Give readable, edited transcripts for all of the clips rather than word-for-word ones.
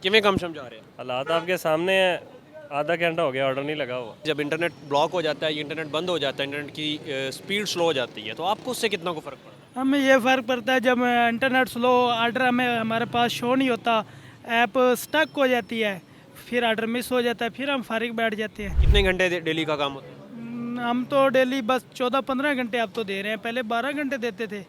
किवें कम समझा रहे हैं? हालात आपके सामने है। आधा घंटा हो गया ऑर्डर नहीं लगा हुआ। जब इंटरनेट ब्लॉक हो जाता है या इंटरनेट बंद हो जाता है, इंटरनेट की स्पीड स्लो हो जाती है, तो आपको उससे कितना को फ़र्क पड़ता है? हमें ये फ़र्क पड़ता है जब इंटरनेट स्लो ऑर्डर हमें हमारे पास शो नहीं होता, ऐप स्टक हो जाती है, फिर ऑर्डर मिस हो जाता है, फिर हम फारिग बैठ जाते हैं। कितने घंटे डेली का काम होता है? हम तो डेली बस 14-15 घंटे अब तो दे रहे हैं, पहले 12 घंटे देते थे।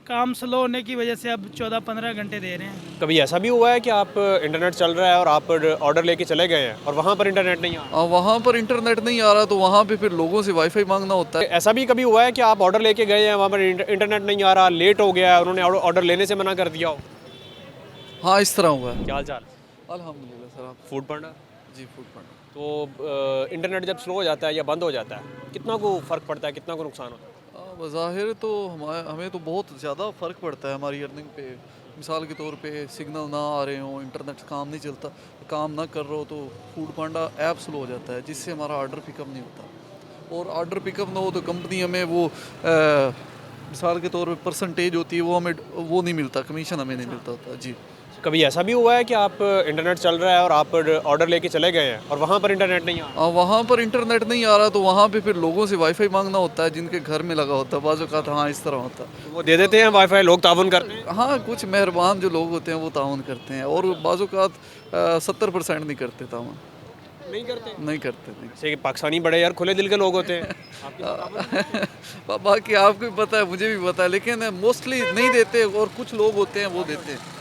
काम स्लो होने की वजह से अब 14-15 घंटे दे रहे हैं। कभी ऐसा भी हुआ है कि आप इंटरनेट चल रहा है और आप ऑर्डर लेके चले गए हैं और वहाँ पर इंटरनेट नहीं आ रहा? वहाँ पर इंटरनेट नहीं आ रहा तो वहाँ पे फिर लोगों से वाईफाई मांगना होता है। ऐसा भी कभी हुआ है कि आप ऑर्डर लेके गए हैं, वहाँ पर इंटरनेट नहीं आ रहा, लेट हो गया है, उन्होंने ऑर्डर लेने से मना कर दिया हो? हाँ, इस तरह हुआ है। क्या हाल चाल? अल्हम्दुलिल्लाह सर। आप फूड पांडा। जी फूड पांडा। तो इंटरनेट जब स्लो हो जाता है या बंद हो जाता है, कितना को फ़र्क पड़ता है, कितना को नुकसान होता है? बज़ाहिर तो हमें तो बहुत ज़्यादा फ़र्क पड़ता है हमारी अर्निंग पे। मिसाल के तौर पे सिग्नल ना आ रहे हों, इंटरनेट काम नहीं चलता, काम ना कर रहा हो तो फूड पांडा ऐप स्लो हो जाता है, जिससे हमारा ऑर्डर पिकअप नहीं होता। और ऑर्डर पिकअप ना हो तो कंपनी हमें वो मिसाल के तौर पे परसेंटेज होती है, वो हमें वो नहीं मिलता, कमीशन हमें नहीं मिलता होता। जी कभी ऐसा भी हुआ है कि आप इंटरनेट चल रहा है और आप ऑर्डर लेके चले गए हैं और वहाँ पर इंटरनेट नहीं आ रहा? वहाँ पर इंटरनेट नहीं आ रहा तो वहाँ पे फिर लोगों से वाईफाई मांगना होता है, जिनके घर में लगा होता है। बाजू का हाँ, इस तरह होता है। तो वो दे देते हैं वाईफाई, लोग ताउन करते हैं? हाँ, कुछ मेहरबान जो लोग होते हैं वो ताउन करते हैं, और बाजू का 70% नहीं करते ताउन। नहीं करते? नहीं करते नहीं। जैसे कि पाकिस्तानी बड़े यार खुले दिल के लोग होते हैं। आपके साथ ताउन नहीं करते? बाकी आपको भी पता है, मुझे भी पता है, लेकिन मोस्टली नहीं देते, और कुछ लोग होते हैं वो देते हैं।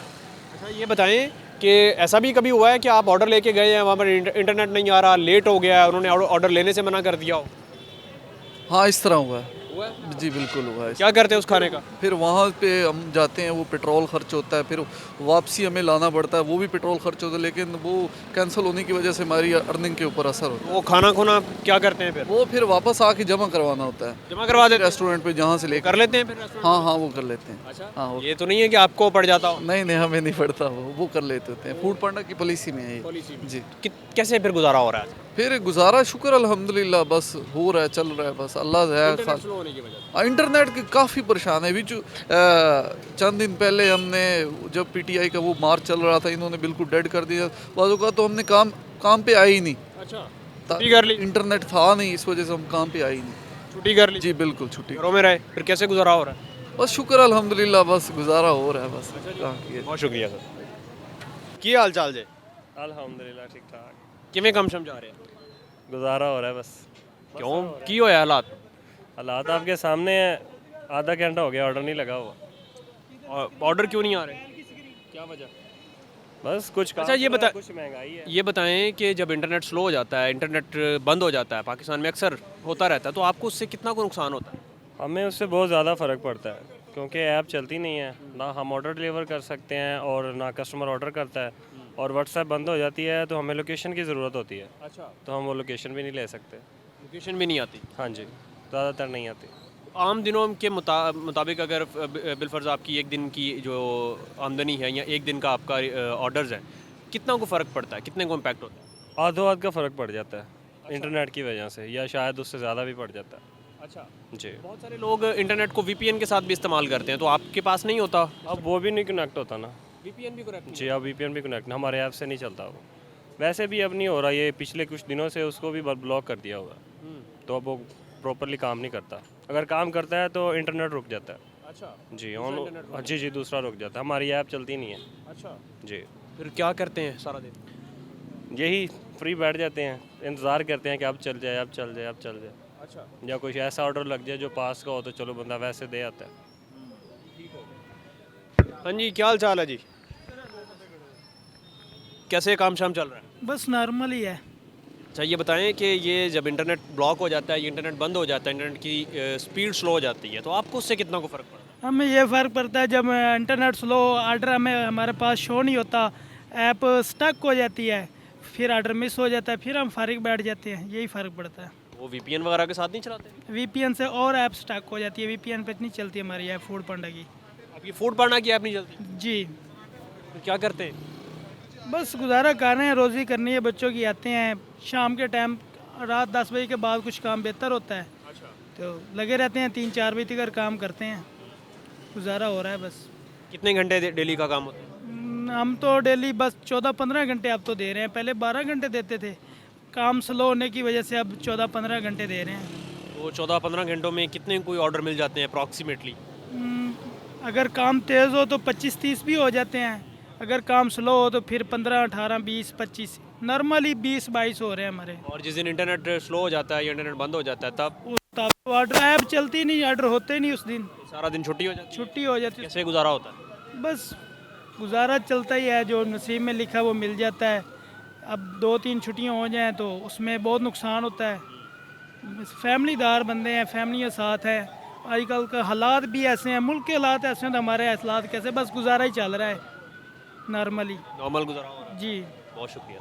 अच्छा ये बताएं कि ऐसा भी कभी हुआ है कि आप ऑर्डर लेके गए हैं, वहाँ पर इंटरनेट नहीं आ रहा, लेट हो गया है, उन्होंने ऑर्डर लेने से मना कर दिया हो? हाँ, इस तरह हुआ है। हुआ है? जी बिल्कुल हुआ है। क्या करते हैं उस खाने का? फिर वहाँ पे हम जाते हैं, वो पेट्रोल खर्च होता है, फिर वापसी हमें लाना पड़ता है, वो भी पेट्रोल खर्च होता है, लेकिन वो कैंसिल होने की वजह से हमारी अर्निंग के ऊपर असर होता वो खाना खोना क्या करते हैं फिर? है। वो फिर वापस आके जमा करवाना होता है जमा करवा देते हैं? रेस्टोरेंट पे, जहाँ से लेकर। कर लेते हैं फिर रेस्टोरेंट? हाँ हाँ, वो कर लेते हैं। अच्छा, हाँ वो ये तो नहीं है कि आपको पड़ जाता हो? नहीं नहीं, हमें नहीं पड़ता, वो कर लेते होते हैं। फूड पांडा की पॉलिसी में है ये। पॉलिसी में। जी कैसे फिर गुजारा हो रहा है? फिर गुजारा शुक्र अल्हम्दुलिल्लाह, बस हो रहा है, चल रहा है, बस अल्लाह है। इंटरनेट स्लो होने की वजह से। इंटरनेट की काफ़ी परेशान है। बीच चंद दिन पहले हमने, जब पीटीआई का वो मार्च चल रहा था, इन्होंने बिल्कुल डेड कर दिया। बाजू का तो हमने काम पे आए ही नहीं। अच्छा, छुट्टी कर ली? इंटरनेट था नहीं, इस वजह से हम काम पे आए ही नहीं। छुट्टी कर ली? जी बिल्कुल, छुट्टी। घरों में रहे, फिर कैसे गुजारा हो रहा है? बस शुक्र अल्हम्दुलिल्लाह, बस गुजारा हो रहा है बस। बहुत शुक्रिया सर। की हाल चाल जे? अल्हम्दुलिल्लाह ठीक ठाक। किवें कम समझा रहे हैं? गुजारा हो रहा है बस। क्यों की होया हालात? हालात आपके सामने है। आधा घंटा हो गया ऑर्डर नहीं लगा हुआ। और ऑर्डर क्यों नहीं आ रहे? क्या वजह? बस कुछ काम अच्छा, ये चल रहा है, बता- कुछ महंगाई है। ये बताएं कि जब इंटरनेट स्लो हो जाता है, इंटरनेट बंद हो जाता है, पाकिस्तान में अक्सर होता रहता है, तो आपको उससे कितना को नुकसान होता है? हमें उससे बहुत ज़्यादा फ़र्क पड़ता है, क्योंकि ऐप चलती नहीं है, ना हम ऑर्डर डिलीवर कर सकते हैं और ना कस्टमर ऑर्डर करता है। और व्हाट्सएप बंद हो जाती है तो हमें लोकेशन की ज़रूरत होती है, अच्छा, तो हम वो लोकेशन भी नहीं ले सकते। लोकेशन भी नहीं आती? हाँ जी, ज़्यादातर नहीं आती। आम दिनों के मुताबिक अगर बिलफर्ज आपकी एक दिन की जो आमदनी है या एक दिन का आपका ऑर्डर्स है, कितना को फ़र्क पड़ता है, कितने को इम्पैक्ट होता है? आधो आध का फ़र्क पड़ जाता है इंटरनेट की वजह से, या शायद उससे ज़्यादा भी पड़ जाता है। अच्छा, जी, बहुत सारे लोग इंटरनेट को वीपीएन के साथ भी इस्तेमाल करते हैं, तो आपके पास नहीं होता? अब वो भी नहीं कनेक्ट होता ना। वीपीएन भी करेक्ट? जी, अब वीपीएन भी कनेक्ट हमारे ऐप से नहीं चलता वो। वैसे भी अब नहीं हो रहा, ये पिछले कुछ दिनों से उसको भी ब्लॉक कर दिया हुआ है, तो अब वो प्रॉपरली काम नहीं करता। अगर काम करता है तो इंटरनेट रुक जाता है। अच्छा, जी जी, दूसरा रुक जाता है, हमारी ऐप चलती नहीं है। अच्छा, जी, फिर क्या करते हैं सारा दिन? यही फ्री बैठ जाते हैं, इंतज़ार करते हैं कि अब चल जाए, अब चल जाए, अब चल जाए, अच्छा, या कुछ ऐसा ऑर्डर लग जाए जो पास का हो तो चलो बंदा वैसे दे आता है। हाँ जी, क्या हाल चाल है जी? कैसे काम शाम चल रहा है? बस नॉर्मल ही है। अच्छा ये बताएं कि ये जब इंटरनेट ब्लॉक हो जाता है, ये इंटरनेट बंद हो जाता है, इंटरनेट की स्पीड स्लो हो जाती है, तो आपको उससे कितना को फ़र्क पड़ता हमें ये फ़र्क पड़ता है जब इंटरनेट स्लो ऑर्डर हमें हमारे पास शो नहीं होता, ऐप स्टक हो जाती है, फिर ऑर्डर मिस हो जाता है, फिर हम फारिग बैठ जाते हैं, यही फ़र्क पड़ता है। है? वो वीपीएन वगैरह के साथ नहीं चलाते? वीपीएन से और ऐप स्टक हो जाती है, वीपीएन पे नहीं चलती हमारी ऐप फूड पांडा की। आपकी फूड पांडा की ऐप नहीं चलती? जी, तो क्या करते हैं? बस गुजारा कर रहे हैं, रोज़ी करनी है, बच्चों की आते हैं, शाम के टाइम रात 10 बजे के बाद कुछ काम बेहतर होता है, अच्छा, तो लगे रहते हैं 3-4 बजे तक काम करते हैं, गुजारा हो रहा है बस। कितने घंटे डेली का काम होता है? हम तो डेली बस 14-15 घंटे अब तो दे रहे हैं, पहले 12 घंटे देते थे। काम स्लो होने की वजह से अब 14-15 घंटे दे रहे हैं। तो 14-15 घंटों में कितने कोई ऑर्डर मिल जाते हैं अप्रॉक्सीमेटली? अगर काम तेज़ हो तो 25-30 भी हो जाते हैं, अगर काम स्लो हो तो फिर 15-18, 20-25, नॉर्मली 20-22 हो रहे हैं हमारे। और जिस दिन इंटरनेट स्लो हो जाता है या इंटरनेट बंद हो जाता है तब तब तो ऑर्डर ऐप चलती नहीं, ऑर्डर होते ही नहीं उस दिन, सारा दिन छुट्टी हो जाती है। छुट्टी हो जाती है। कैसे गुजारा होता है? बस गुजारा चलता ही है, जो नसीब में लिखा वो मिल जाता है। अब 2-3 छुट्टियां हो जाएं तो उसमें बहुत नुकसान होता है। फैमिलीदार बंदे हैं, फैमिली के साथ है। आजकल का हालात भी ऐसे हैं, मुल्क के हालात ऐसे हैं, तो हमारे हालात कैसे, बस गुजारा ही चल रहा है नॉर्मली। नॉर्मल गुजारा हो रहा है। जी। बहुत शुक्रिया।